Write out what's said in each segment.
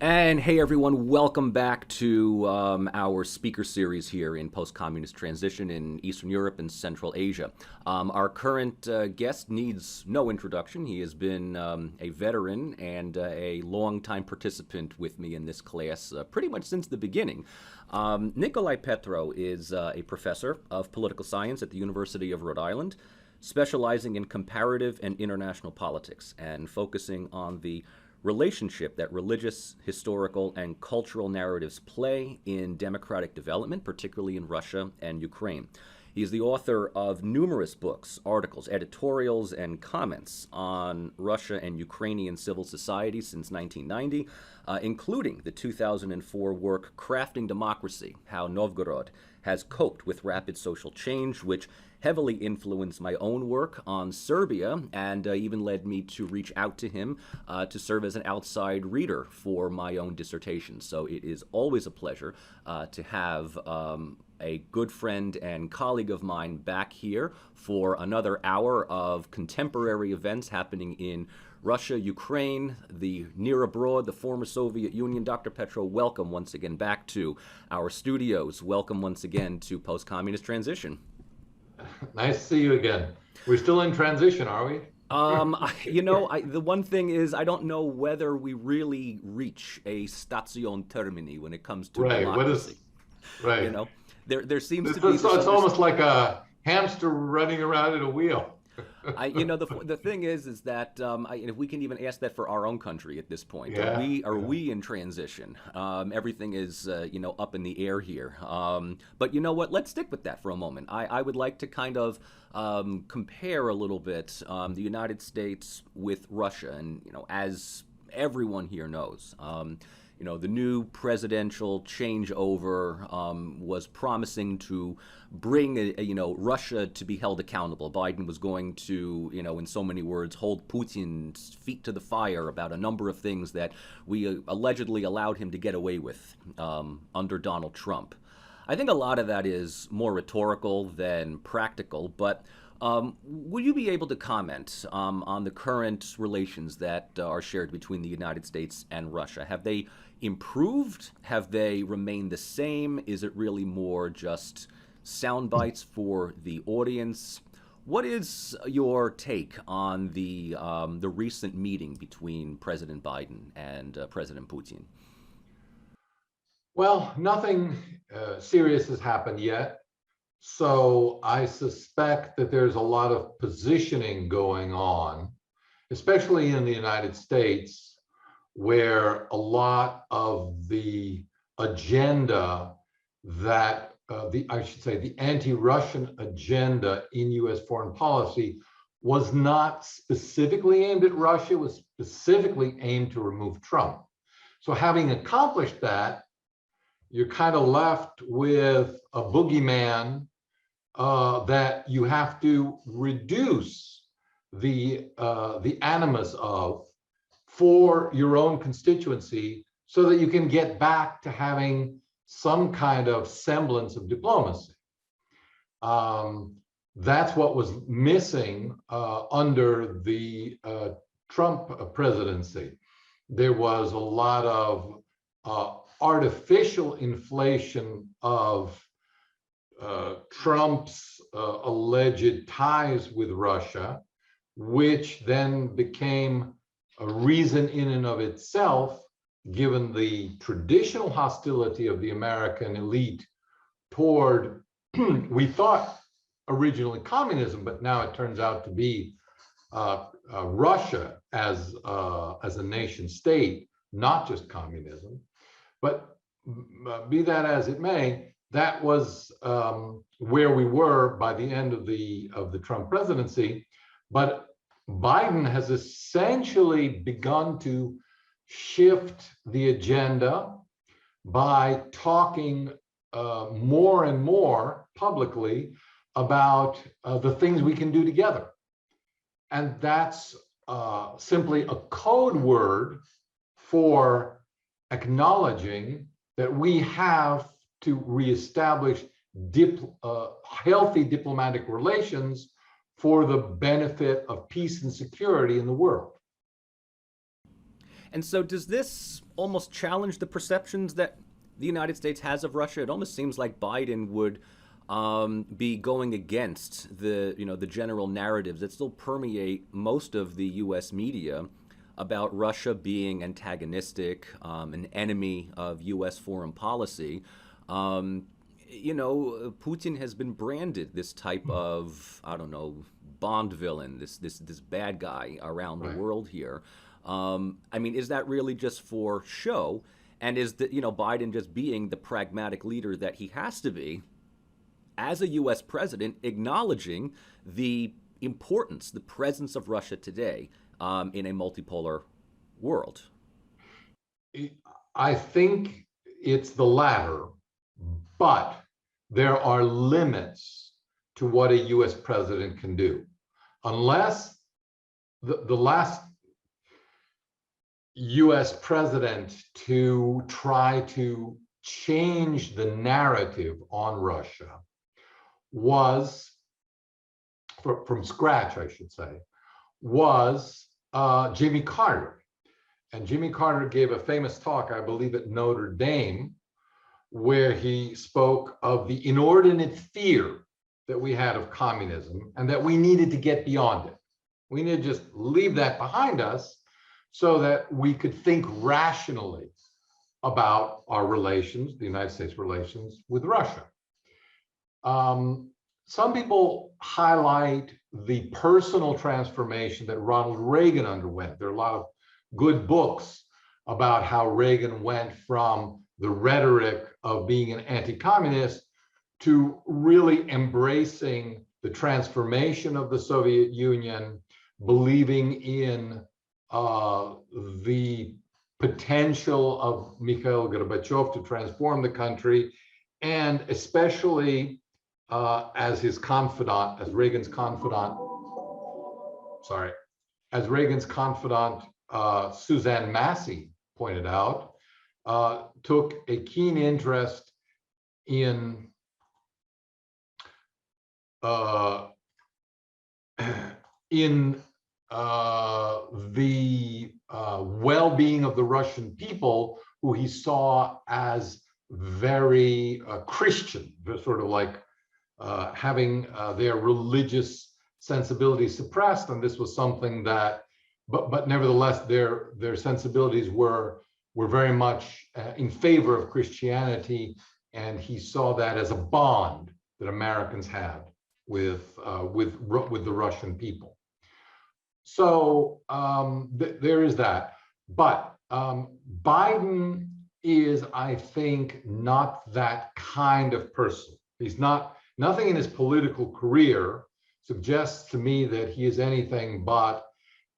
And hey everyone, welcome back to our speaker series here in post-communist transition in Eastern Europe and Central Asia. Our current guest needs no introduction. He has been a veteran and a long-time participant with me in this class pretty much since the beginning. Nicolai Petro is a professor of political science at the University of Rhode Island, specializing in comparative and international politics and focusing on the relationship that religious, historical, and cultural narratives play in democratic development, particularly in Russia and Ukraine. He is the author of numerous books, articles, editorials, and comments on Russia and Ukrainian civil society since 1990, including the 2004 work Crafting Democracy, How Novgorod has coped with rapid social change, which heavily influenced my own work on Serbia and even led me to reach out to him to serve as an outside reader for my own dissertation. So it is always a pleasure to have a good friend and colleague of mine back here for another hour of contemporary events happening in Russia, Ukraine, the near abroad, the former Soviet Union. Dr. Petro, welcome once again back to our studios. Welcome once again to Post-Communist Transition. Nice to see you again. We're still in transition, are we? The one thing is I don't know whether we really reach a station termini when it comes to democracy. Right. You know, there seems to be it's almost like a hamster running around in a wheel. The thing is that if we can even ask that for our own country at this point, are we in transition? Everything is up in the air here. But you know what? Let's stick with that for a moment. I would like to kind of compare a little bit the United States with Russia, and as everyone here knows. The new presidential changeover was promising to bring, Russia to be held accountable. Biden was going to, in so many words, hold Putin's feet to the fire about a number of things that we allegedly allowed him to get away with under Donald Trump. I think a lot of that is more rhetorical than practical, but would you be able to comment on the current relations that are shared between the United States and Russia? Have they improved? Have they remained the same? Is it really more just sound bites for the audience? What is your take on the recent meeting between President Biden and President Putin? Well, nothing serious has happened yet. So I suspect that there's a lot of positioning going on, especially in the United States, where a lot of the agenda that the anti-Russian agenda in US foreign policy was not specifically aimed at Russia, it was specifically aimed to remove Trump. So having accomplished that, you're kind of left with a boogeyman that you have to reduce the animus of for your own constituency so that you can get back to having some kind of semblance of diplomacy. That's what was missing under the Trump presidency. There was a lot of artificial inflation of Trump's alleged ties with Russia, which then became a reason in and of itself, given the traditional hostility of the American elite toward, we thought originally communism, but now it turns out to be Russia as a nation state, not just communism. But be that as it may, that was where we were by the end of the Trump presidency. But Biden has essentially begun to shift the agenda by talking more and more publicly about the things we can do together. And that's simply a code word for acknowledging that we have to reestablish healthy diplomatic relations for the benefit of peace and security in the world. And so does this almost challenge the perceptions that the United States has of Russia? It almost seems like Biden would be going against the general narratives that still permeate most of the U.S. media about Russia being antagonistic, an enemy of U.S. foreign policy. Putin has been branded this type of, I don't know, Bond villain, this bad guy around the world here. I mean, is that really just for show? And is Biden just being the pragmatic leader that he has to be as a U.S. president, acknowledging the importance, the presence of Russia today in a multipolar world? I think it's the latter, but there are limits to what a U.S. president can do. Unless the last U.S. president to try to change the narrative on Russia was, from scratch, I should say, was Jimmy Carter. And Jimmy Carter gave a famous talk, I believe, at Notre Dame, where he spoke of the inordinate fear that we had of communism and that we needed to get beyond it. We need to just leave that behind us so that we could think rationally about our relations, the United States relations with Russia. Some people highlight the personal transformation that Ronald Reagan underwent. There are a lot of good books about how Reagan went from the rhetoric of being an anti-communist to really embracing the transformation of the Soviet Union, believing in the potential of Mikhail Gorbachev to transform the country, and especially as his confidant, as Reagan's confidant, Suzanne Massey pointed out, took a keen interest in the well-being of the Russian people, who he saw as very Christian, sort of like having their religious sensibilities suppressed. And this was something that, but nevertheless, their sensibilities were very much in favor of Christianity, and he saw that as a bond that Americans had with the Russian people. So there is that. But Biden is, I think, not that kind of person. He's not, nothing in his political career suggests to me that he is anything but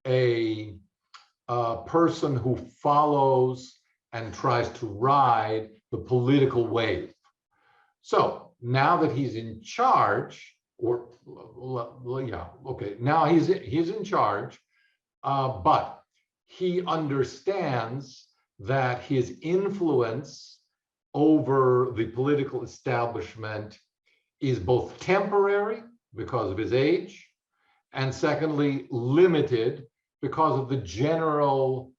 a person who follows and tries to ride the political wave. So now that he's in charge, now he's in charge, but he understands that his influence over the political establishment is both temporary because of his age, and secondly, limited because of the general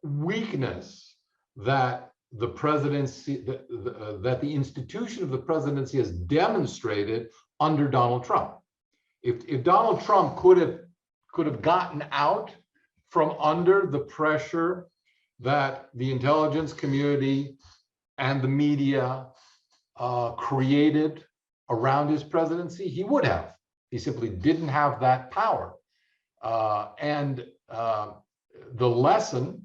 weakness that the presidency, that the institution of the presidency has demonstrated under Donald Trump. If Donald Trump could have gotten out from under the pressure that the intelligence community and the media created around his presidency, he would have. He simply didn't have that power. And the lesson,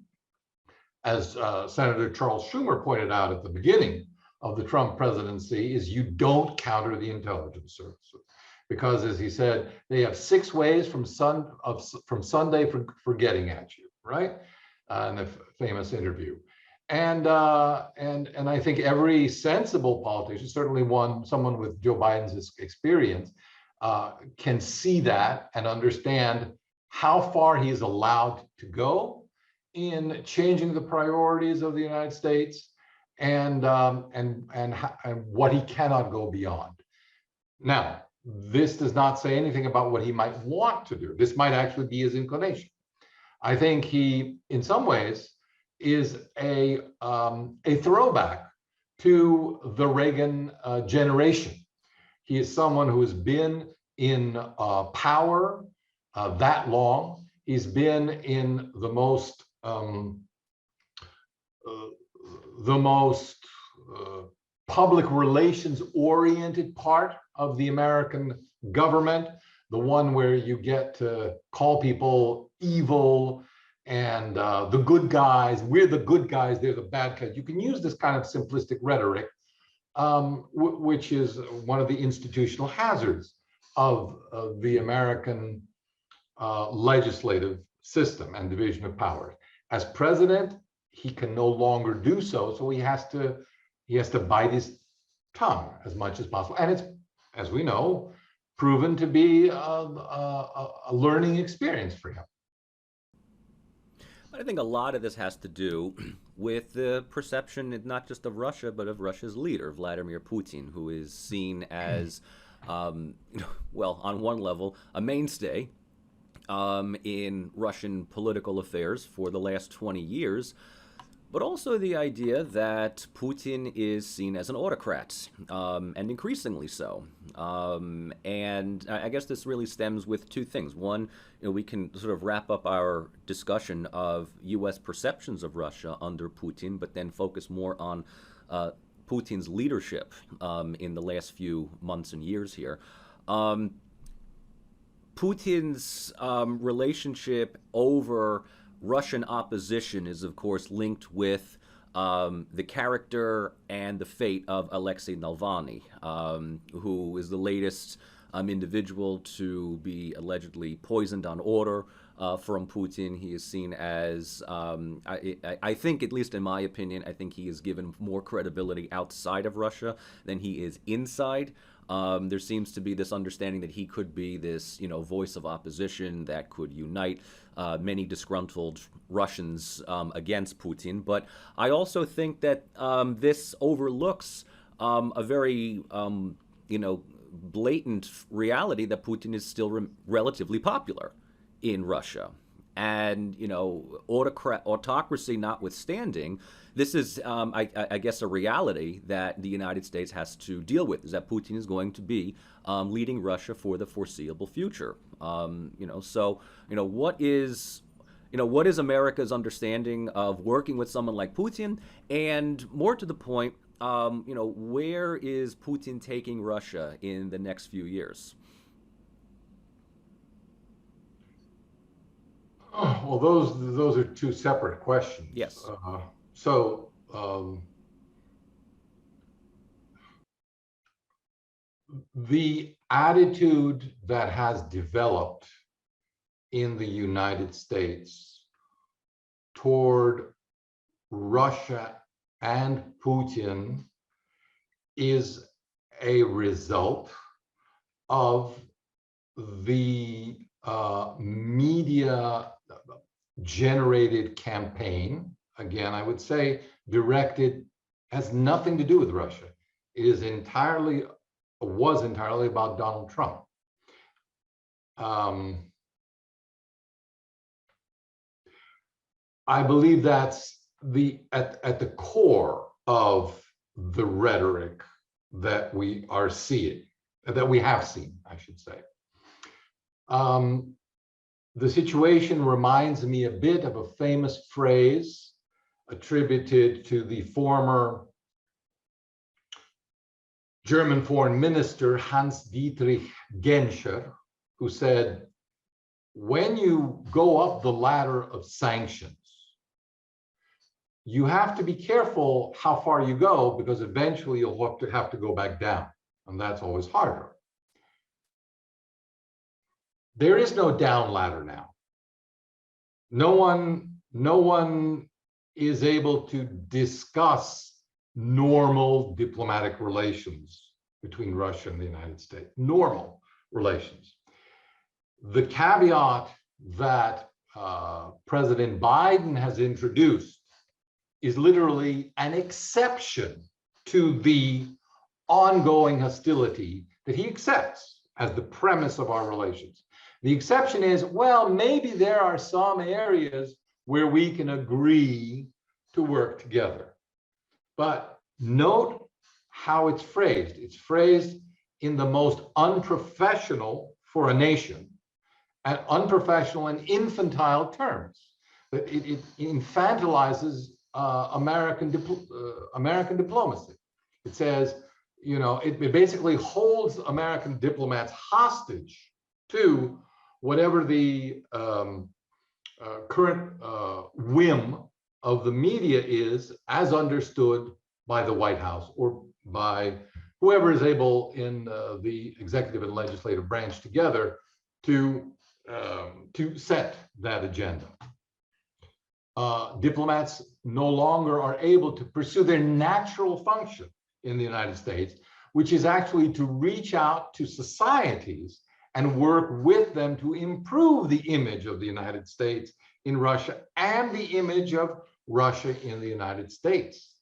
as Senator Charles Schumer pointed out at the beginning of the Trump presidency, is you don't counter the intelligence services. Because, as he said, they have 6 ways from Sunday for getting at you, right? In the famous interview. And I think every sensible politician, certainly someone with Joe Biden's experience, can see that and understand how far he's allowed to go in changing the priorities of the United States, and what he cannot go beyond. Now, this does not say anything about what he might want to do. This might actually be his inclination. I think he, in some ways, is a throwback to the Reagan generation. He is someone who has been in power that long. He's been in the most public relations oriented part of the American government, the one where you get to call people evil and the good guys. We're the good guys, they're the bad guys. You can use this kind of simplistic rhetoric, which is one of the institutional hazards of the American legislative system and division of powers. As president, he can no longer do so, so he has to bite his tongue as much as possible. And it's, as we know, proven to be a learning experience for him. I think a lot of this has to do with the perception, not just of Russia, but of Russia's leader, Vladimir Putin, who is seen as, well, on one level, a mainstay in Russian political affairs for the last 20 years, but also the idea that Putin is seen as an autocrat, and increasingly so. And I guess this really stems with two things. One, we can sort of wrap up our discussion of U.S. perceptions of Russia under Putin, but then focus more on Putin's leadership in the last few months and years here. Putin's relationship over Russian opposition is, of course, linked with the character and the fate of Alexei Navalny, who is the latest individual to be allegedly poisoned on order from Putin. He is seen as, I think, at least in my opinion, I think he is given more credibility outside of Russia than he is inside. There seems to be this understanding that he could be this, voice of opposition that could unite many disgruntled Russians against Putin. But I also think that this overlooks a very, blatant reality that Putin is still relatively popular in Russia. And, autocracy notwithstanding, this is, I guess, a reality that the United States has to deal with, is that Putin is going to be leading Russia for the foreseeable future. What is America's understanding of working with someone like Putin? And more to the point, where is Putin taking Russia in the next few years? Oh, well, those are two separate questions. Yes. The attitude that has developed in the United States toward Russia and Putin is a result of the media generated campaign. Again, I would say directed, has nothing to do with Russia. It is was entirely about Donald Trump. I believe that's at the core of the rhetoric that we are seeing, that we have seen, I should say. The situation reminds me a bit of a famous phrase attributed to the former German foreign minister Hans-Dietrich Genscher, who said, when you go up the ladder of sanctions, you have to be careful how far you go, because eventually you'll have to go back down, and that's always harder. There is no down ladder now. No one is able to discuss normal diplomatic relations between Russia and the United States. Normal relations. The caveat that President Biden has introduced is literally an exception to the ongoing hostility that he accepts as the premise of our relations. The exception is, well, maybe there are some areas where we can agree to work together. But note how it's phrased. It's phrased in the most unprofessional for a nation, and unprofessional and infantile terms. It infantilizes American diplomacy. It says, it basically holds American diplomats hostage to whatever the current whim of the media is, as understood by the White House or by whoever is able in the executive and legislative branch together to set that agenda. Diplomats no longer are able to pursue their natural function in the United States, which is actually to reach out to societies and work with them to improve the image of the United States in Russia and the image of Russia in the United States.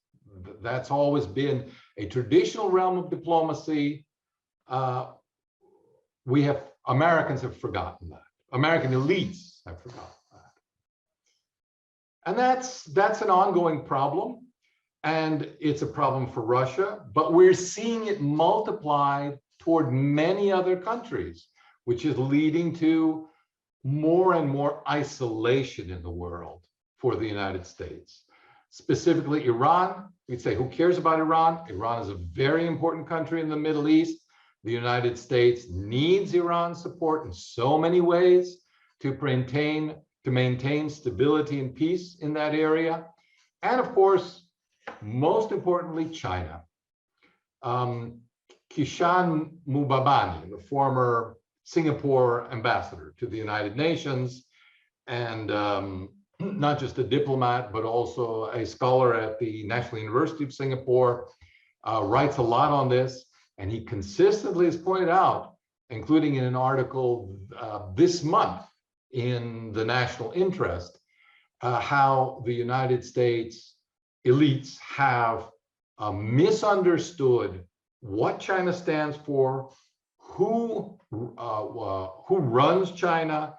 That's always been a traditional realm of diplomacy. Americans have forgotten that. American elites have forgotten that. And that's an ongoing problem. And it's a problem for Russia, but we're seeing it multiplied toward many other countries, which is leading to more and more isolation in the world for the United States. Specifically Iran, we'd say, who cares about Iran? Iran is a very important country in the Middle East. The United States needs Iran's support in so many ways to maintain stability and peace in that area. And of course, most importantly, China. Kishan Mubabani, the former Singapore ambassador to the United Nations, and not just a diplomat, but also a scholar at the National University of Singapore, writes a lot on this. And he consistently has pointed out, including in an article this month in the National Interest, how the United States elites have misunderstood what China stands for, who runs China,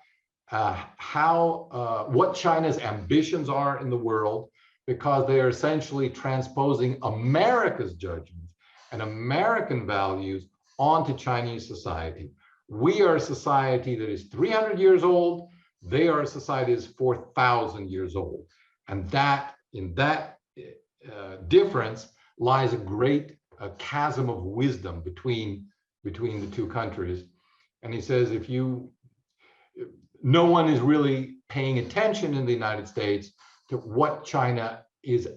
what China's ambitions are in the world, because they are essentially transposing America's judgments and American values onto Chinese society. We are a society that is 300 years old. They are a society that is 4,000 years old. And in that difference lies a great chasm of wisdom between the two countries. And he says, no one is really paying attention in the United States to what Chinese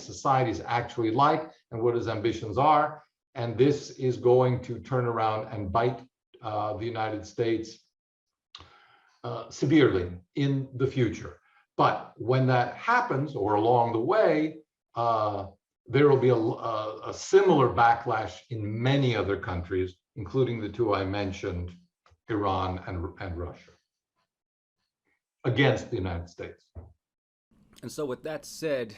society is actually like and what its ambitions are. And this is going to turn around and bite the United States severely in the future. But when that happens, or along the way, there will be a similar backlash in many other countries, including the two I mentioned, Iran and Russia, against the United States. And so with that said,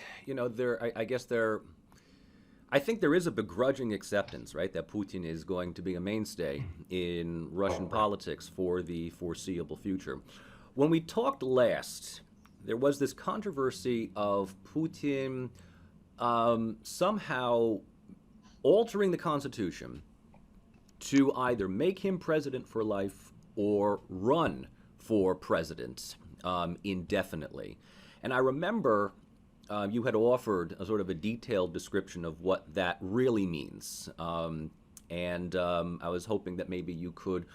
I think there is a begrudging acceptance, right, that Putin is going to be a mainstay in Russian politics for the foreseeable future. When we talked last, there was this controversy of Putin somehow altering the Constitution to either make him president for life or run for president indefinitely. And I remember you had offered a sort of a detailed description of what that really means. And I was hoping that maybe you could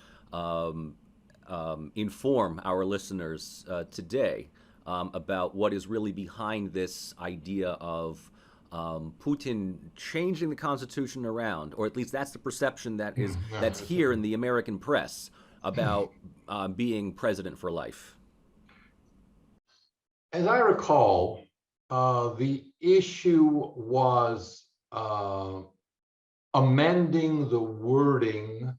inform our listeners today about what is really behind this idea of Putin changing the Constitution around, or at least that's the perception that's here in the American press about being president for life. As I recall, the issue was amending the wording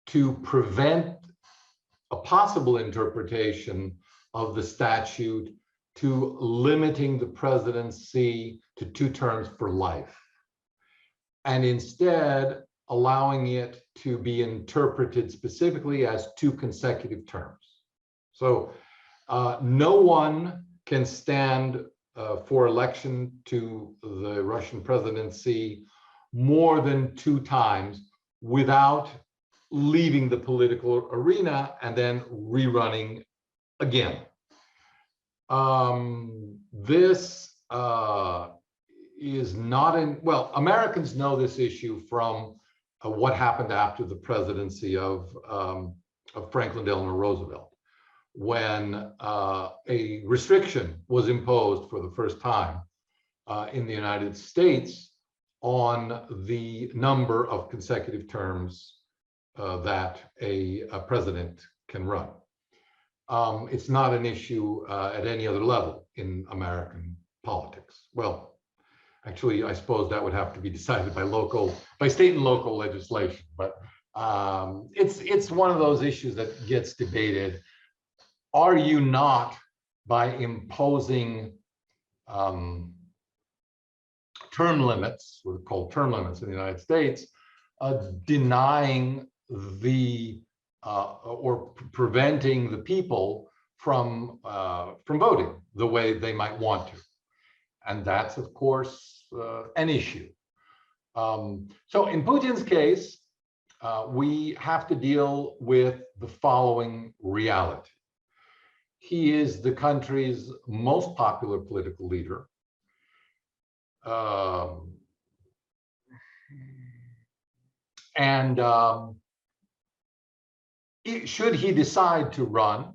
to prevent a possible interpretation of the statute to limiting the presidency to 2 terms for life, and instead allowing it to be interpreted specifically as 2 consecutive terms. So no one can stand for election to the Russian presidency more than 2 times without leaving the political arena and then rerunning again. This is not in, well, Americans know this issue from what happened after the presidency of Franklin Delano Roosevelt, when a restriction was imposed for the first time in the United States on the number of consecutive terms that a president can run. It's not an issue at any other level in American politics. Well, actually, I suppose that would have to be decided by state and local legislation. But it's one of those issues that gets debated. Are you not, by imposing term limits, what are called term limits in the United States, denying the or preventing the people from voting the way they might want to? And that's, of course, an issue. So in Putin's case, we have to deal with the following reality. He is the country's most popular political leader. Should he decide to run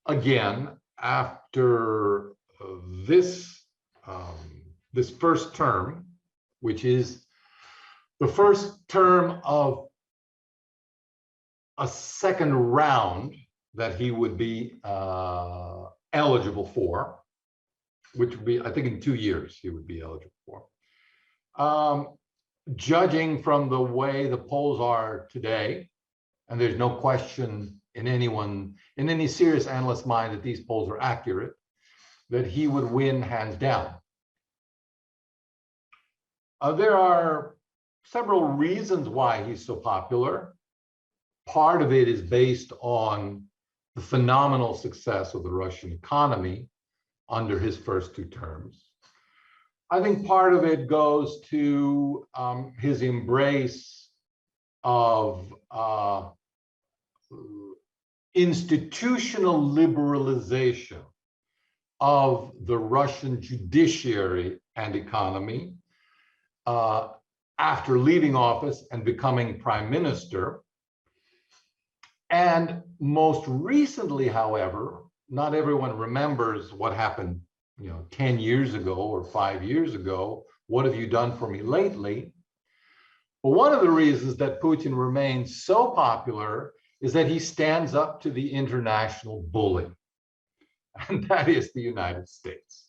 again after this first term, which is the first term of a second round that he would be eligible for, which would be, I think, in 2 years he would be eligible for. Judging from the way the polls are today, and there's no question in any serious analyst's mind that these polls are accurate, that he would win hands down. There are several reasons why he's so popular. Part of it is based on the phenomenal success of the Russian economy under his first 2 terms. I think part of it goes to his embrace of institutional liberalization of the Russian judiciary and economy after leaving office and becoming prime minister. And most recently, however, not everyone remembers what happened 10 years ago or 5 years ago. What have you done for me lately? But one of the reasons that Putin remains so popular is that he stands up to the international bully, and that is the United States.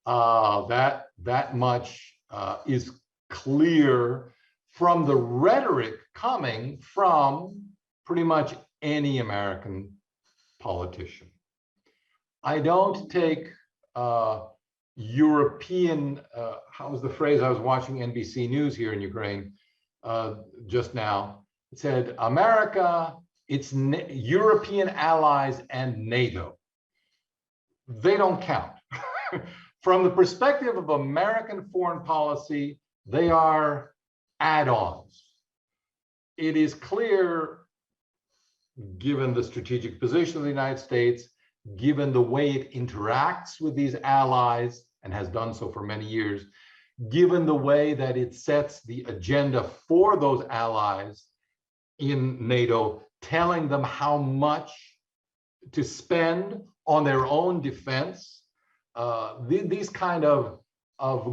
That much is clear from the rhetoric coming from pretty much any American politician. I don't take European, how was the phrase? I was watching NBC News here in Ukraine just now. It said, America, its European allies, and NATO. They don't count. From the perspective of American foreign policy, they are add-ons. It is clear, given the strategic position of the United States, given the way it interacts with these allies and has done so for many years, given the way that it sets the agenda for those allies in NATO, telling them how much to spend on their own defense, these kind of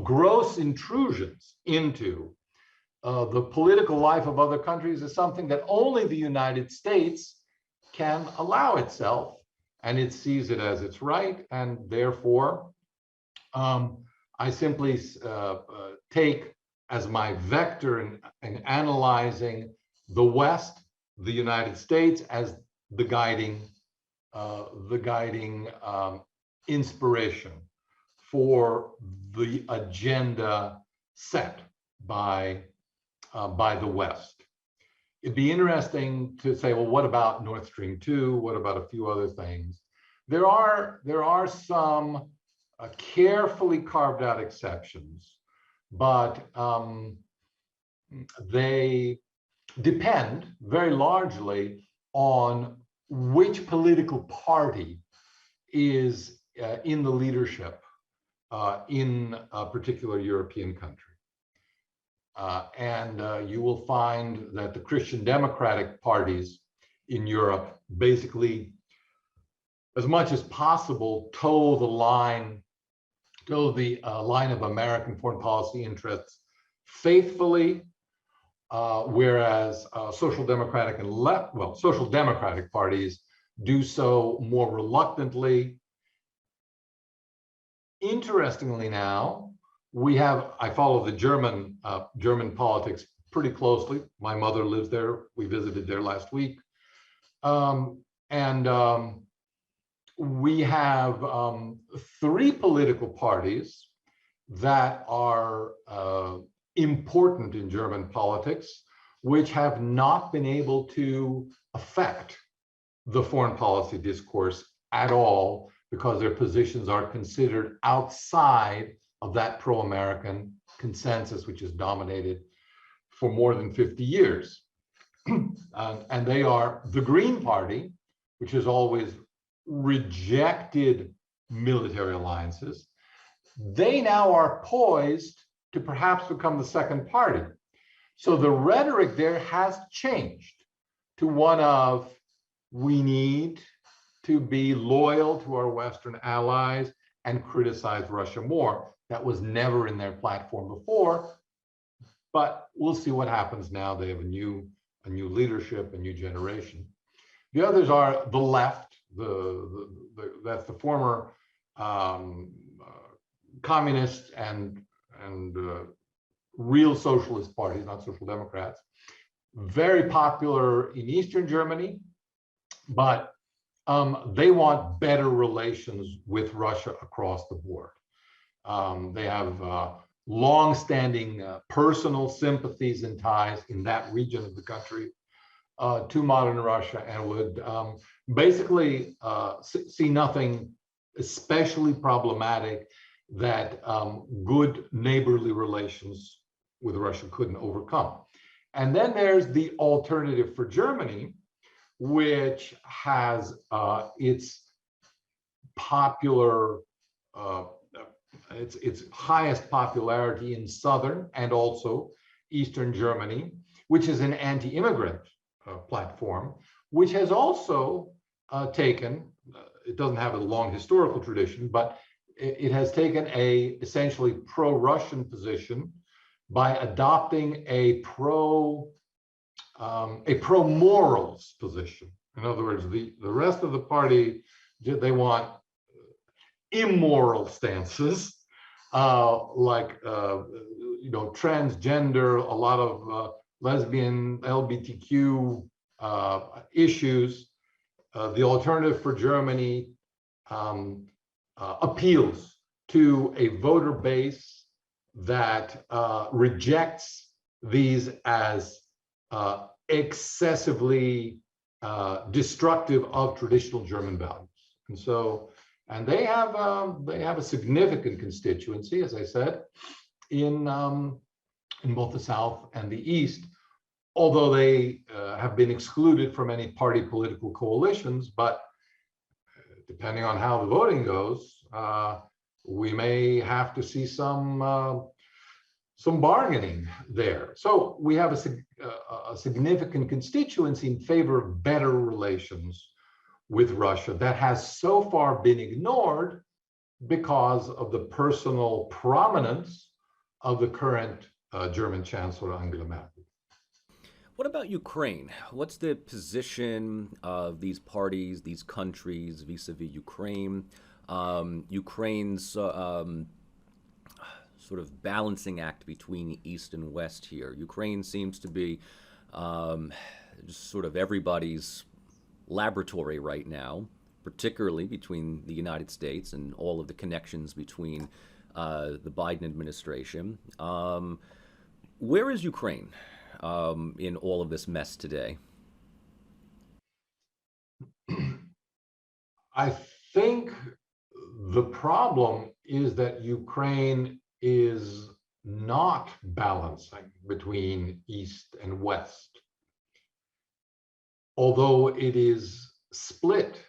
gross intrusions into the political life of other countries is something that only the United States can allow itself, and it sees it as its right. And therefore, I simply take as my vector in analyzing the West, the United States, as the guiding inspiration for the agenda set by by the West. It'd be interesting to say, well, what about Nord Stream 2? What about a few other things? There are some carefully carved out exceptions, but they depend very largely on which political party is in the leadership in a particular European country. And you will find that the Christian democratic parties in Europe basically, as much as possible, toe the line of American foreign policy interests faithfully, whereas social democratic social democratic parties do so more reluctantly. Interestingly now, I follow the German politics pretty closely. My mother lives there. We visited there last week. And we have three political parties that are important in German politics, which have not been able to affect the foreign policy discourse at all because their positions are considered outside of that pro-American consensus, which has dominated for more than 50 years. And they are the Green Party, which has always rejected military alliances. They now are poised to perhaps become the second party. So the rhetoric there has changed to one of, we need to be loyal to our Western allies and criticize Russia more. That was never in their platform before, but we'll see what happens now. They have a new leadership, a new generation. The others are the left. That's the former communist and real socialist parties, not social democrats. Very popular in Eastern Germany, but they want better relations with Russia across the board. They have long-standing personal sympathies and ties in that region of the country to modern Russia, and would basically see nothing especially problematic that good neighborly relations with Russia couldn't overcome. And then there's the Alternative for Germany, which has its popular its highest popularity in southern and also Eastern Germany, which is an anti-immigrant platform, which has also taken, it doesn't have a long historical tradition, but it has taken a essentially pro-Russian position by adopting a pro-morals position. In other words, the rest of the party, they want immoral stances, like transgender, a lot of lesbian, LGBTQ issues. The Alternative for Germany appeals to a voter base that rejects these as excessively destructive of traditional German values. And they have a significant constituency, as I said, in both the South and the East, although they have been excluded from any party political coalitions. But depending on how the voting goes, we may have to see some bargaining there. So we have a significant constituency in favor of better relations with Russia that has so far been ignored because of the personal prominence of the current German Chancellor Angela Merkel. What about Ukraine? What's the position of these parties, these countries vis-a-vis Ukraine? Ukraine's sort of balancing act between East and West here. Ukraine seems to be just sort of everybody's laboratory right now, particularly between the United States and all of the connections between the Biden administration. Where is Ukraine? in all of this mess today? I think the problem is that Ukraine is not balancing between East and West, although it is split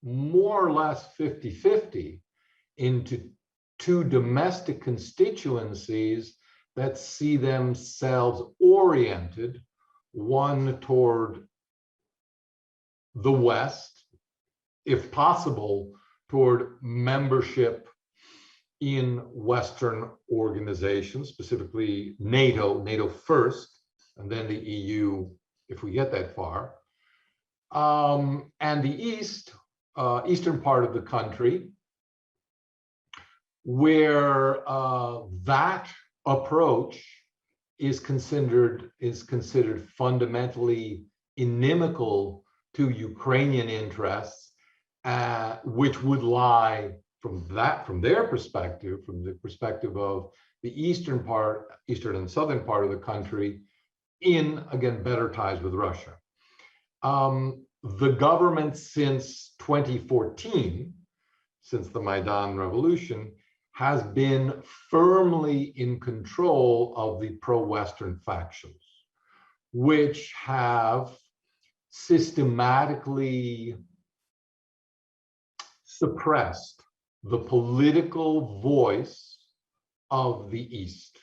more or less 50-50 into two domestic constituencies that see themselves oriented, one toward the West, if possible, toward membership in Western organizations, specifically NATO first, and then the EU, if we get that far. And the eastern part of the country, where that approach is considered fundamentally inimical to Ukrainian interests, which would lie from their perspective, from the perspective of the eastern and southern part of the country, in, again, better ties with Russia. The government since 2014, since the Maidan Revolution, has been firmly in control of the pro-Western factions, which have systematically suppressed the political voice of the East.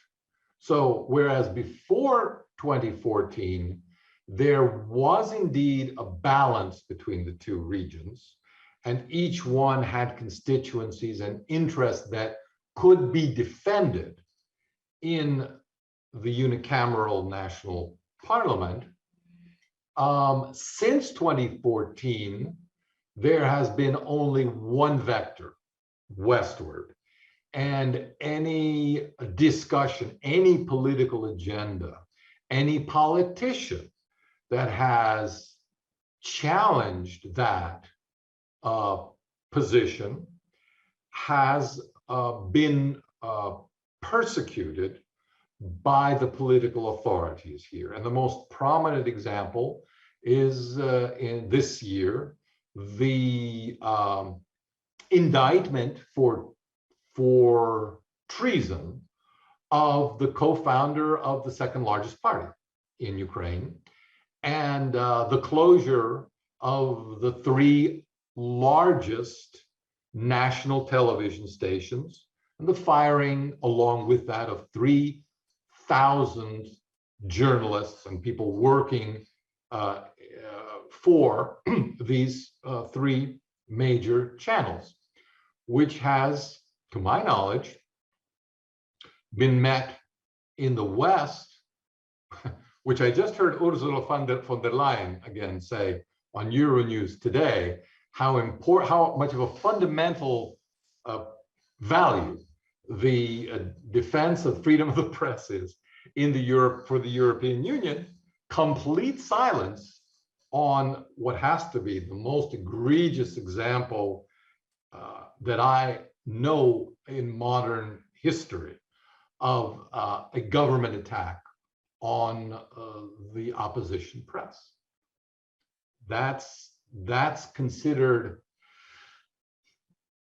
So whereas before 2014, there was indeed a balance between the two regions, and each one had constituencies and interests that could be defended in the unicameral national parliament. Since 2014, there has been only one vector, westward. And any discussion, any political agenda, any politician that has challenged that position has been persecuted by the political authorities here. And the most prominent example is in this year, the indictment for treason of the co-founder of the second largest party in Ukraine, and the closure of the three largest national television stations, and the firing along with that of 3,000 journalists and people working for these three major channels, which has, to my knowledge, been met in the West, which I just heard Ursula von der Leyen again say on Euronews today, how much of a fundamental value the defense of freedom of the press is for the European Union. Complete silence on what has to be the most egregious example that I know in modern history of a government attack on the opposition press. That's considered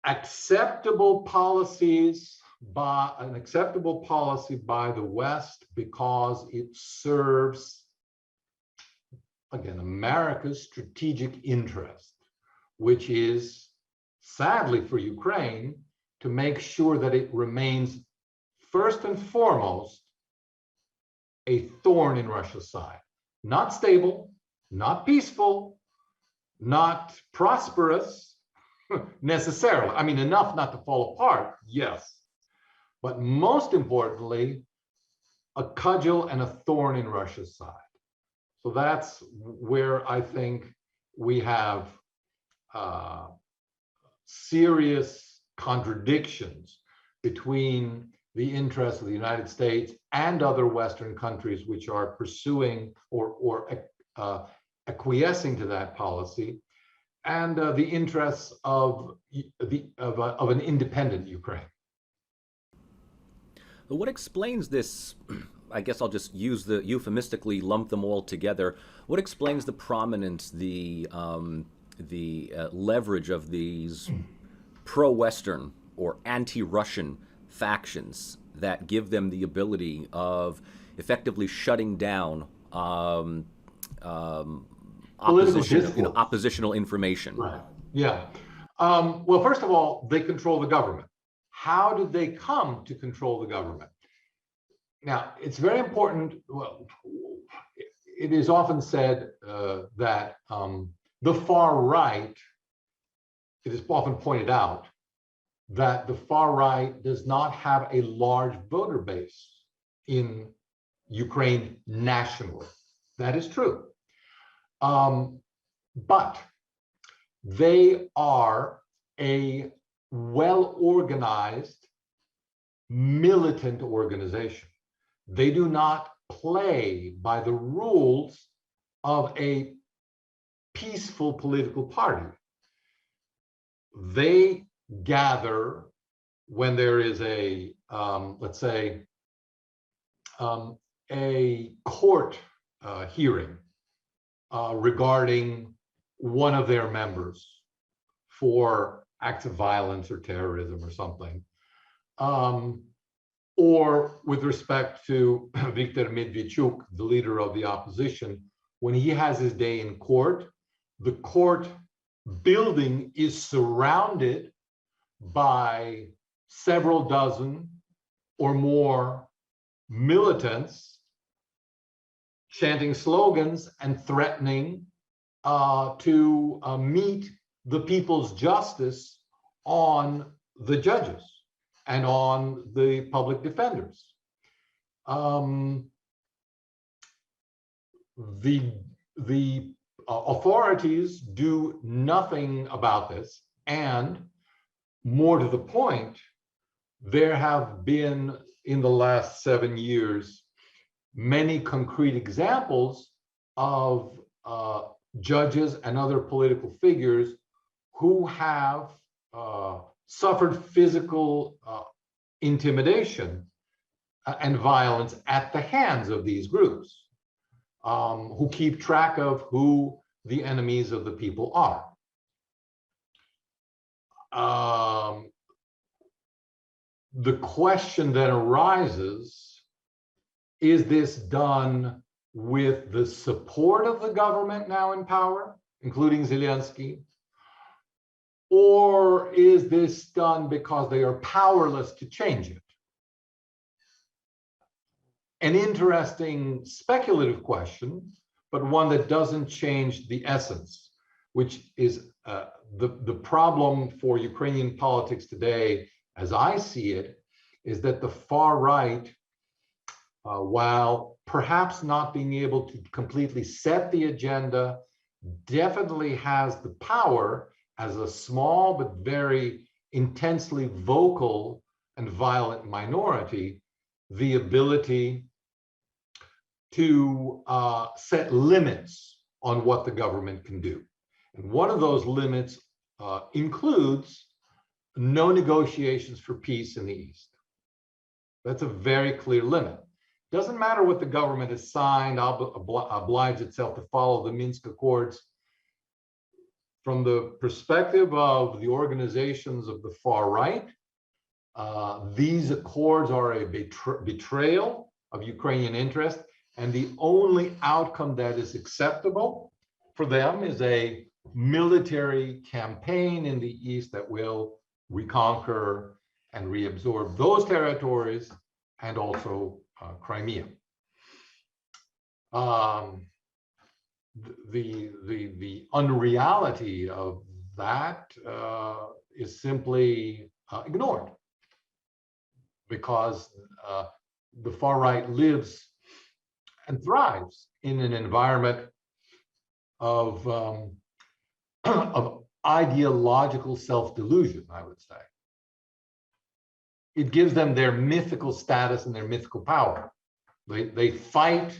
acceptable policy by the West because it serves, again, America's strategic interest, which is, sadly for Ukraine, to make sure that it remains first and foremost a thorn in Russia's side. Not stable, not peaceful, not prosperous necessarily. I mean, enough not to fall apart, yes. But most importantly, a cudgel and a thorn in Russia's side. So that's where I think we have serious contradictions between the interests of the United States and other Western countries which are pursuing or acquiescing to that policy, and the interests of an independent Ukraine. What explains this I guess I'll just use the euphemistically lump them all together. What explains the prominence, the leverage of these pro-Western or anti-Russian factions that give them the ability of effectively shutting down Political opposition, discourse. oppositional information? Right. Yeah. Well, first of all, they control the government. How did they come to control the government? Now, it's very important. Well, it is often said that the far right, it is often pointed out that the far right does not have a large voter base in Ukraine nationally. That is true. But they are a well-organized militant organization. They do not play by the rules of a peaceful political party. They gather when there is a, let's say, a court hearing regarding one of their members for acts of violence or terrorism or something, or with respect to Viktor Medvedchuk, the leader of the opposition, when he has his day in court, the court building is surrounded by several dozen or more militants chanting slogans and threatening to meet the people's justice on the judges and on the public defenders. The authorities do nothing about this, and more to the point, there have been in the last 7 years many concrete examples of judges and other political figures who have suffered physical intimidation and violence at the hands of these groups, who keep track of who the enemies of the people are. The question then arises, is this done with the support of the government now in power, including Zelensky? Or is this done because they are powerless to change it? An interesting speculative question, but one that doesn't change the essence, which is the problem for Ukrainian politics today, as I see it, is that the far right, while perhaps not being able to completely set the agenda, definitely has the power as a small but very intensely vocal and violent minority, the ability to set limits on what the government can do. And one of those limits includes no negotiations for peace in the East. That's a very clear limit. Doesn't matter what the government has signed, oblige itself to follow the Minsk Accords. From the perspective of the organizations of the far right, these accords are a betrayal of Ukrainian interest, and the only outcome that is acceptable for them is a military campaign in the East that will reconquer and reabsorb those territories and also Crimea. The unreality of that is simply ignored, because the far right lives and thrives in an environment of ideological self-delusion, I would say. It gives them their mythical status and their mythical power. They fight,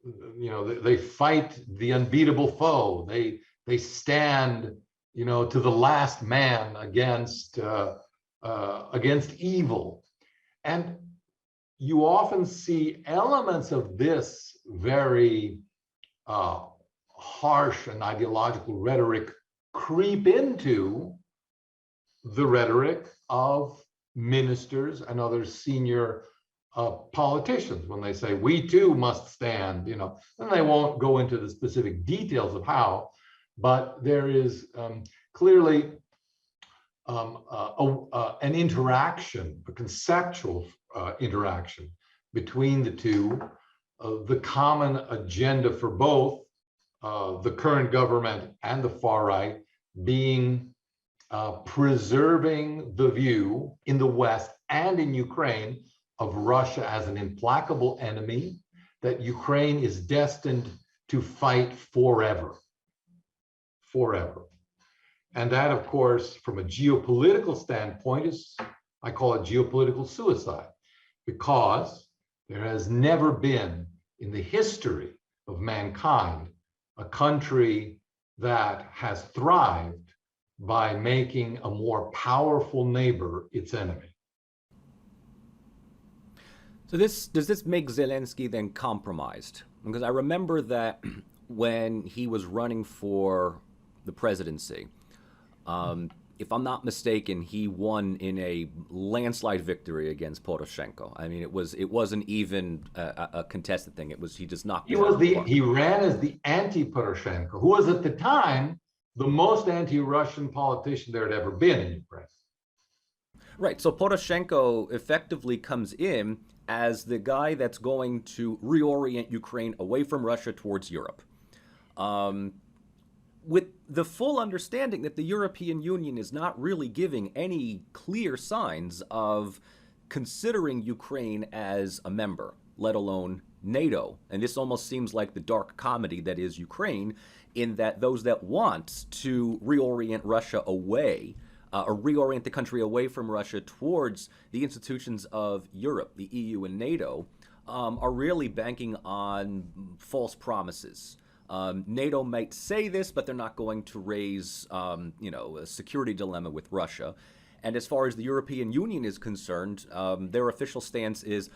they fight the unbeatable foe. They stand, to the last man against evil. And you often see elements of this very harsh and ideological rhetoric creep into the rhetoric of ministers and other senior politicians when they say, we too must stand, and they won't go into the specific details of how, but there is clearly an interaction, a conceptual interaction between the two, the common agenda for both the current government and the far right being preserving the view in the West and in Ukraine of Russia as an implacable enemy that Ukraine is destined to fight forever. Forever. And that, of course, from a geopolitical standpoint, is, I call it geopolitical suicide, because there has never been in the history of mankind a country that has thrived by making a more powerful neighbor its enemy. So does this make Zelensky then compromised? Because I remember that when he was running for the presidency, if I'm not mistaken, he won in a landslide victory against Poroshenko. I mean, it wasn't even a contested thing. He just knocked. He ran as the anti-Poroshenko, who was at the time the most anti-Russian politician there had ever been in Ukraine. Right. So Poroshenko effectively comes in as the guy that's going to reorient Ukraine away from Russia towards Europe. With the full understanding that the European Union is not really giving any clear signs of considering Ukraine as a member, let alone NATO. And this almost seems like the dark comedy that is Ukraine, in that those that want to reorient Russia away, or reorient the country away from Russia towards the institutions of Europe, the EU and NATO, are really banking on false promises. NATO might say this, but they're not going to raise, a security dilemma with Russia. And as far as the European Union is concerned, their official stance is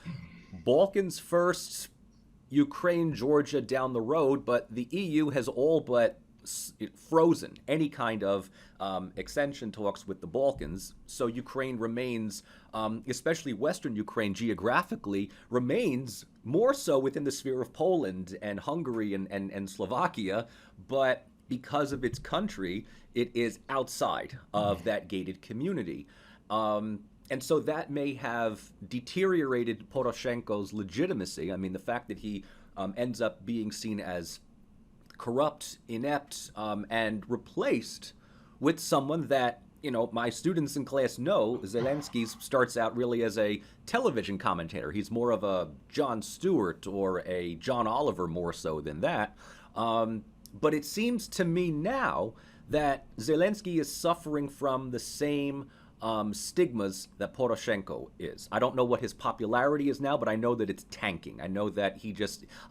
Balkans first, Ukraine, Georgia down the road, but the EU has all but frozen any kind of extension talks with the Balkans. So Ukraine remains, especially Western Ukraine geographically, remains more so within the sphere of Poland and Hungary and Slovakia, but because of its country, it is outside of that gated community. And so that may have deteriorated Poroshenko's legitimacy. I mean, the fact that he ends up being seen as corrupt, inept, and replaced with someone that, my students in class know Zelensky starts out really as a television commentator. He's more of a Jon Stewart or a John Oliver more so than that. But it seems to me now that Zelensky is suffering from the same stigmas that Poroshenko is. I don't know what his popularity is now, but I know that it's tanking. I know that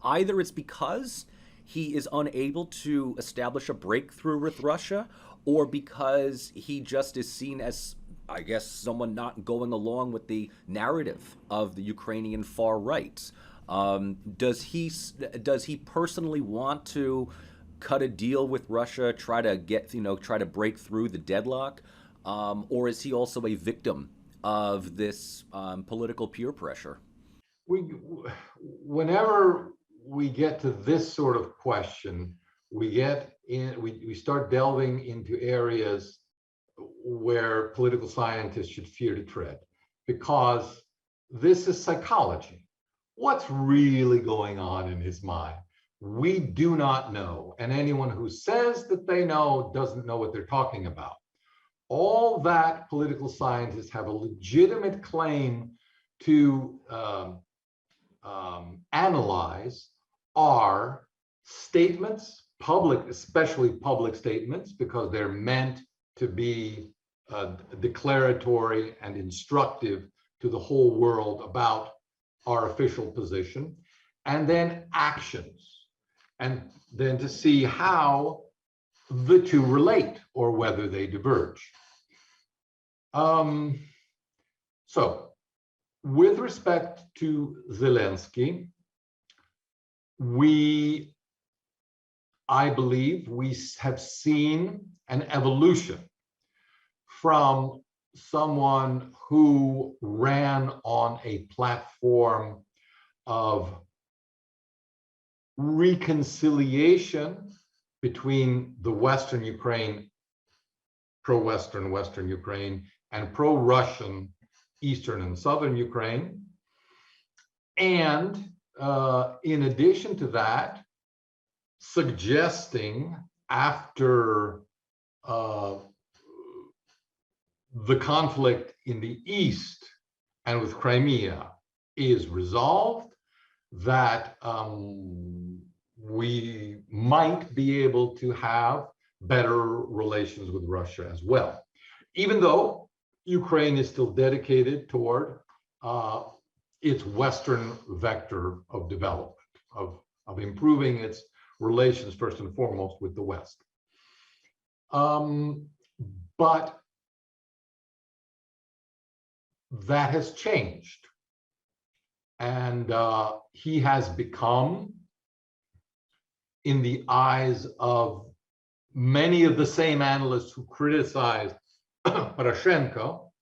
either it's because he is unable to establish a breakthrough with Russia, or because he just is seen as, I guess, someone not going along with the narrative of the Ukrainian far right. Does he personally want to cut a deal with Russia, try to break through the deadlock, or is he also a victim of this political peer pressure? Whenever we get to this sort of question, we start delving into areas where political scientists should fear to tread, because this is psychology. What's really going on in his mind? We do not know, and anyone who says that they know doesn't know what they're talking about. All that political scientists have a legitimate claim to analyze are statements, especially public statements, because they're meant to be declaratory and instructive to the whole world about our official position, and then actions, and then to see how the two relate or whether they diverge. So with respect to Zelensky, I believe we have seen an evolution from someone who ran on a platform of reconciliation between the Western Ukraine, pro-Western Western Ukraine, and pro-Russian Eastern and Southern Ukraine. And in addition to that, suggesting after the conflict in the East and with Crimea is resolved, that we might be able to have better relations with Russia as well. Even though Ukraine is still dedicated toward its Western vector of development, of improving its relations first and foremost with the West. But that has changed. And he has become, in the eyes of many of the same analysts who criticized Poroshenko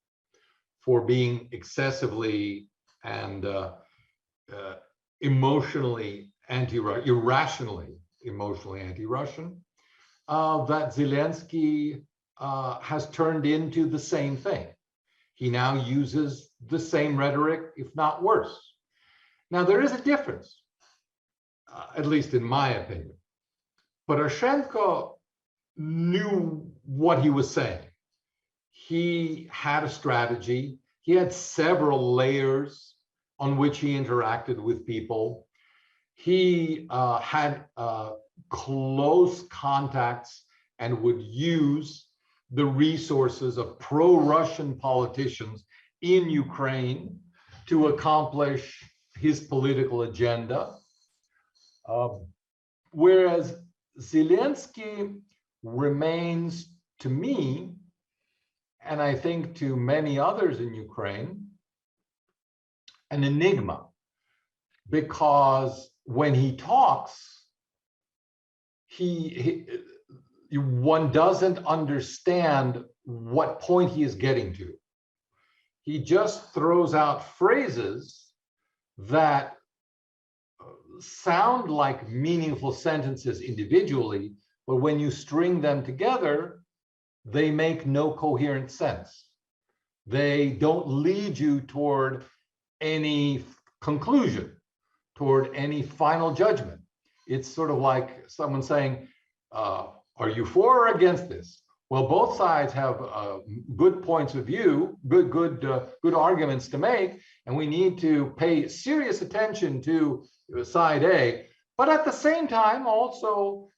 for being excessively and emotionally irrationally emotionally anti-Russian, that Zelensky has turned into the same thing. He now uses the same rhetoric, if not worse. Now, there is a difference, at least in my opinion. Poroshenko knew what he was saying. He had a strategy. He had several layers on which he interacted with people. He had close contacts and would use the resources of pro-Russian politicians in Ukraine to accomplish his political agenda. Whereas Zelensky remains, to me, and I think to many others in Ukraine, an enigma, because when he talks, one doesn't understand what point he is getting to. He just throws out phrases that sound like meaningful sentences individually, but when you string them together, they make no coherent sense. They don't lead you toward any conclusion, toward any final judgment. It's sort of like someone saying, are you for or against this? Well, both sides have good points of view, good arguments to make, and we need to pay serious attention to side A, but at the same time also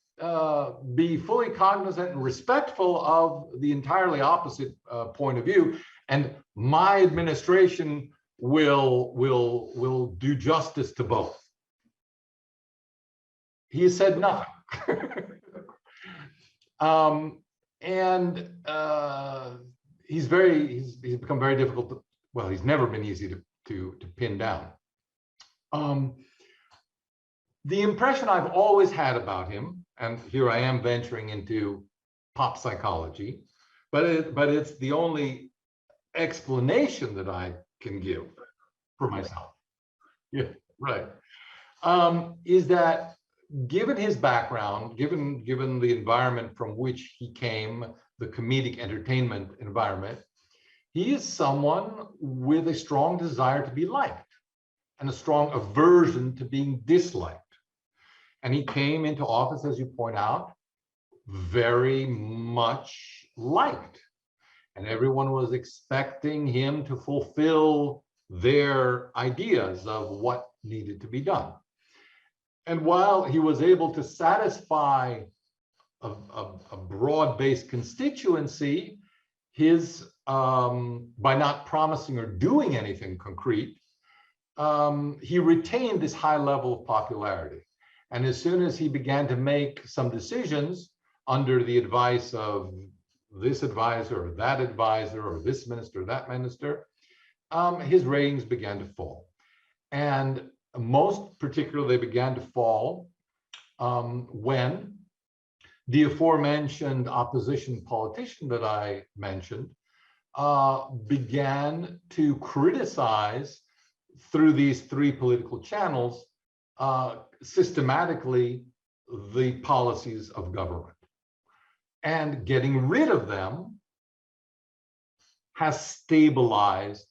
be fully cognizant and respectful of the entirely opposite point of view. And my administration will do justice to both. He said nothing. He's become very difficult to, well, he's never been easy to pin down. The impression I've always had about him, and here I am venturing into pop psychology, but it's the only explanation that I can give for myself. Yeah, right. Is that given his background, given the environment from which he came, the comedic entertainment environment, he is someone with a strong desire to be liked and a strong aversion to being disliked. And he came into office, as you point out, very much liked. And everyone was expecting him to fulfill their ideas of what needed to be done. And while he was able to satisfy a broad-based constituency, his by not promising or doing anything concrete, he retained this high level of popularity. And as soon as he began to make some decisions under the advice of this advisor or that advisor or this minister, that minister, his ratings began to fall. And most particularly, they began to fall when the aforementioned opposition politician that I mentioned began to criticize through these three political channels systematically the policies of government. And getting rid of them has stabilized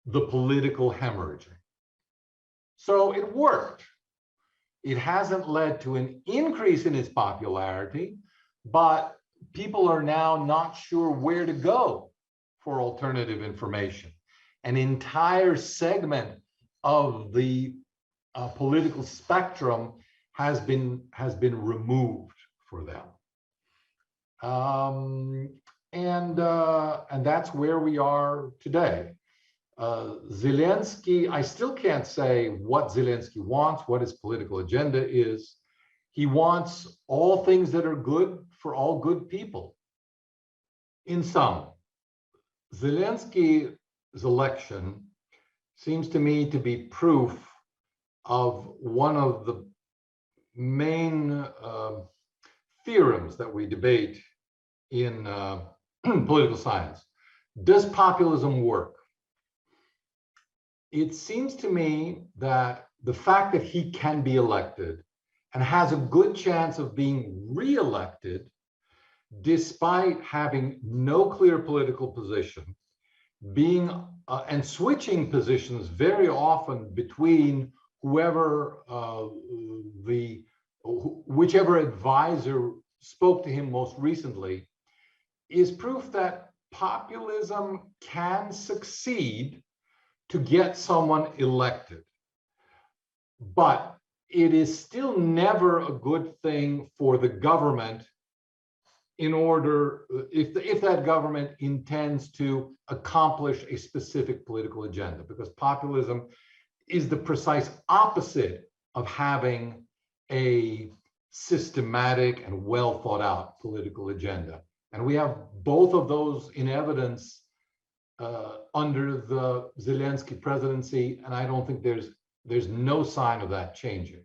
the political hemorrhaging. So it worked. It hasn't led to an increase in its popularity, but people are now not sure where to go for alternative information. An entire segment of the political spectrum has been removed for them. And that's where we are today. Zelensky, I still can't say what Zelensky wants, what his political agenda is. He wants all things that are good for all good people. In sum, Zelensky's election seems to me to be proof of one of the main theorems that we debate in political science. Does populism work? It seems to me that the fact that he can be elected and has a good chance of being re-elected, despite having no clear political position, being and switching positions very often between whichever advisor spoke to him most recently, is proof that populism can succeed to get someone elected. But it is still never a good thing for the government if that government intends to accomplish a specific political agenda, because populism is the precise opposite of having a systematic and well thought out political agenda. And we have both of those in evidence under the Zelensky presidency, and I don't think there's no sign of that changing.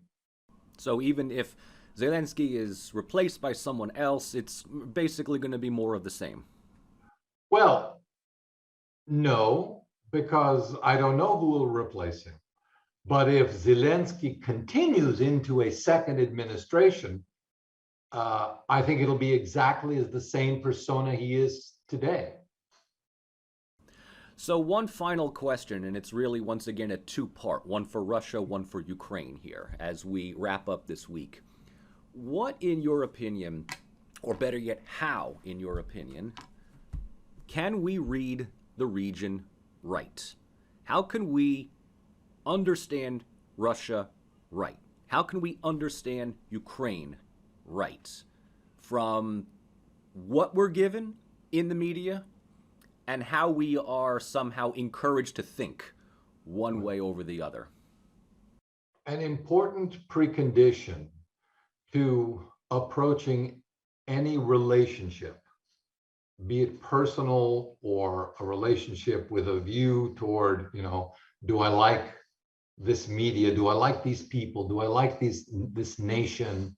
So even if Zelensky is replaced by someone else, it's basically going to be more of the same. Well, no, because I don't know who will replace him. But if Zelensky continues into a second administration, I think it'll be exactly as the same persona he is today. So one final question, and it's really, once again, a two-part, one for Russia, one for Ukraine here, as we wrap up this week. What, in your opinion, or better yet, how, in your opinion, can we read the region right? How can we understand Russia right? How can we understand Ukraine right? From what we're given in the media and how we are somehow encouraged to think one way over the other. An important precondition to approaching any relationship, be it personal or a relationship with a view toward, do I like this media? Do I like these people? Do I like this nation?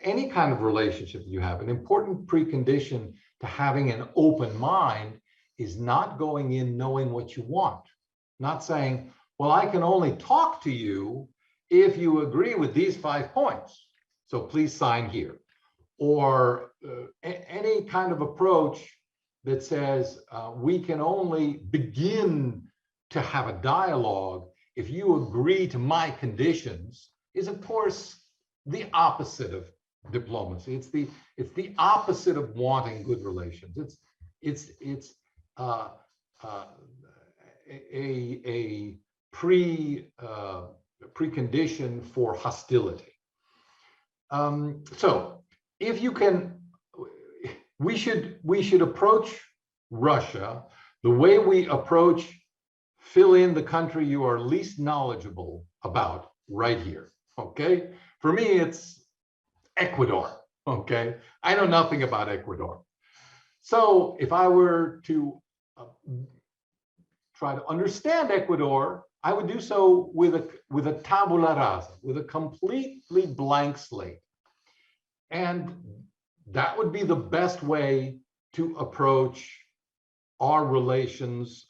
Any kind of relationship that you have, an important precondition to having an open mind is not going in knowing what you want, not saying, well, I can only talk to you if you agree with these 5 points, so please sign here. Or any kind of approach that says we can only begin to have a dialogue if you agree to my conditions, is of course the opposite of diplomacy. It's the opposite of wanting good relations. It's a precondition for hostility. So if you can, we should approach Russia the way we approach, fill in the country you are least knowledgeable about right here. Okay, for me it's Ecuador. Okay, I know nothing about Ecuador. So if I were to try to understand Ecuador, I would do so with a tabula rasa, with a completely blank slate. And that would be the best way to approach our relations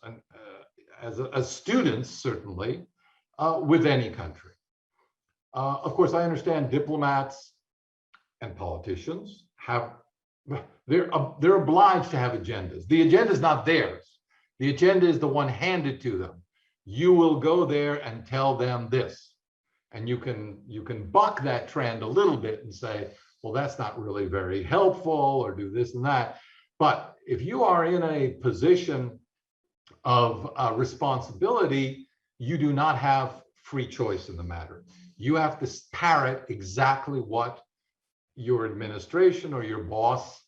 as students, certainly, with any country. Of course, I understand diplomats and politicians they're obliged to have agendas. The agenda is not theirs. The agenda is the one handed to them. You will go there and tell them this. And you can buck that trend a little bit and say, well, that's not really very helpful, or do this and that. But if you are in a position of responsibility, you do not have free choice in the matter. You have to parrot exactly what your administration or your boss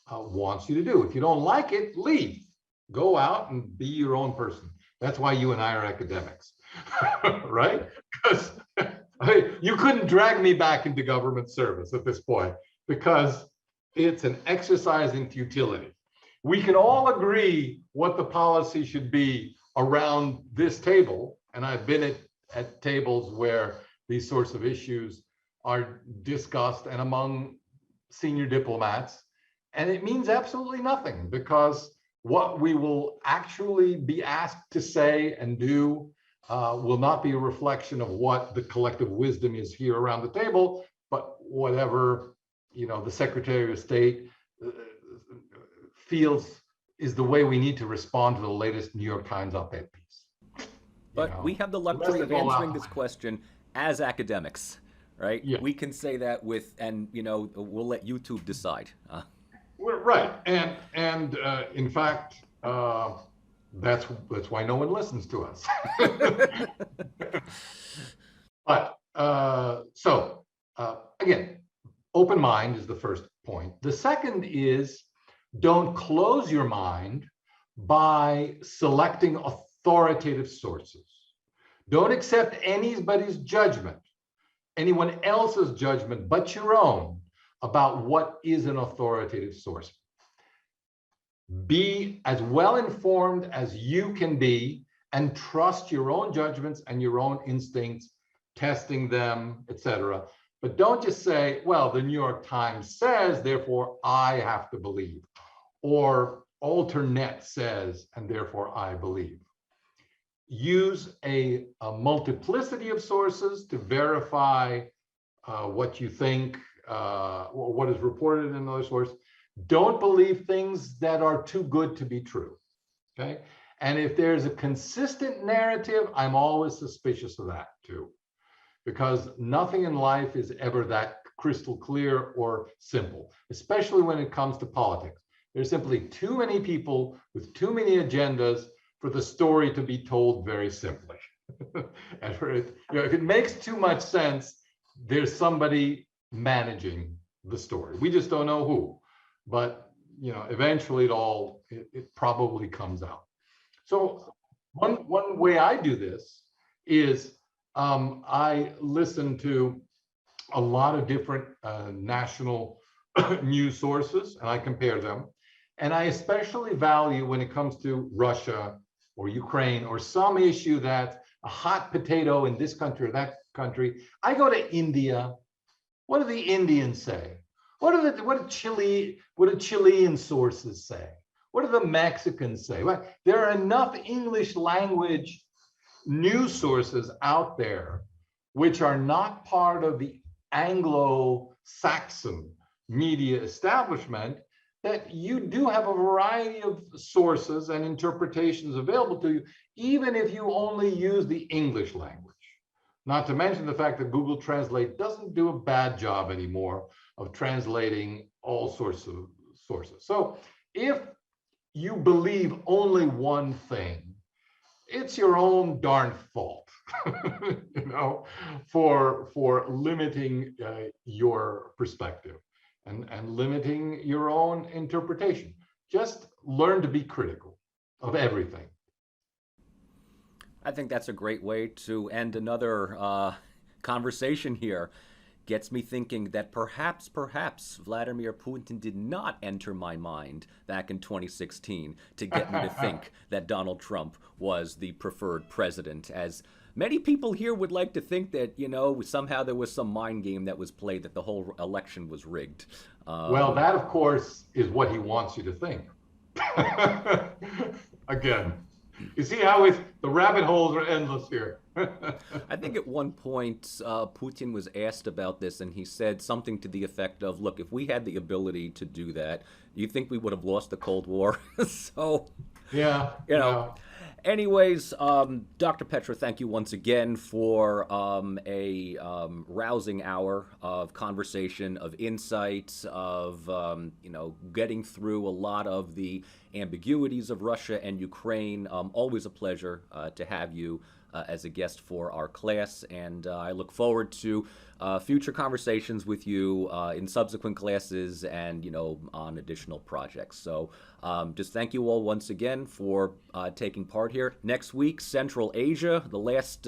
wants you to do. If you don't like it, leave. Go out and be your own person. That's why you and I are academics, right? Because you couldn't drag me back into government service at this point, because it's an exercise in futility. We can all agree what the policy should be around this table, and I've been at tables where these sorts of issues are discussed and among senior diplomats, and it means absolutely nothing, because what we will actually be asked to say and do will not be a reflection of what the collective wisdom is here around the table, but whatever the Secretary of State feels is the way we need to respond to the latest New York Times op-ed piece. But we have the luxury of answering this question as academics, right? Yeah. We can say that and we'll let YouTube decide. We're right, and in fact, that's why no one listens to us. But again, open mind is the first point. The second is, don't close your mind by selecting authoritative sources. Don't accept anybody's judgment, anyone else's judgment but your own, about what is an authoritative source. Be as well informed as you can be, and trust your own judgments and your own instincts, testing them, etc. But don't just say, well, the New York Times says, therefore I have to believe, or Alternet says, and therefore I believe. Use a multiplicity of sources to verify what you think, or what is reported in another source. Don't believe things that are too good to be true, okay? And if there's a consistent narrative, I'm always suspicious of that too, because nothing in life is ever that crystal clear or simple, especially when it comes to politics. There's simply too many people with too many agendas for the story to be told very simply. And if it makes too much sense, there's somebody managing the story. We just don't know who, but eventually it probably comes out. So one way I do this is I listen to a lot of different national news sources, and I compare them. And I especially value, when it comes to Russia or Ukraine or some issue that's a hot potato in this country or that country, I go to India. What do the Indians say? What do Chilean sources say? What do the Mexicans say? Well, there are enough English language news sources out there which are not part of the Anglo-Saxon media establishment, that you do have a variety of sources and interpretations available to you, even if you only use the English language. Not to mention the fact that Google Translate doesn't do a bad job anymore of translating all sorts of sources. So if you believe only one thing, it's your own darn fault, for limiting your perspective and limiting your own interpretation. Just learn to be critical of everything. I think that's a great way to end another conversation here. gets me thinking that perhaps Vladimir Putin did not enter my mind back in 2016 to get me to think that Donald Trump was the preferred president, as many people here would like to think that, somehow there was some mind game that was played, that the whole election was rigged. Well, that, of course, is what he wants you to think. Again, you see how the rabbit holes are endless here. I think at one point Putin was asked about this, and he said something to the effect of, look, if we had the ability to do that, you think we would have lost the Cold War? So, yeah, Anyways, Dr. Petro, thank you once again for a rousing hour of conversation, of insights, of getting through a lot of the ambiguities of Russia and Ukraine. Always a pleasure to have you as a guest for our class, and I look forward to future conversations with you in subsequent classes and on additional projects. So just thank you all once again for taking part here. Next week, Central Asia, the last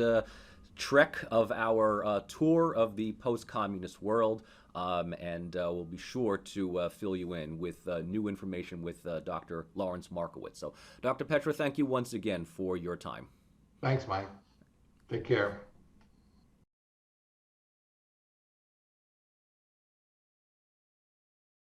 trek of our tour of the post-communist world, and we'll be sure to fill you in with new information with Dr. Lawrence Markowitz. So Dr. Petro, thank you once again for your time. Thanks, Mike. Take care.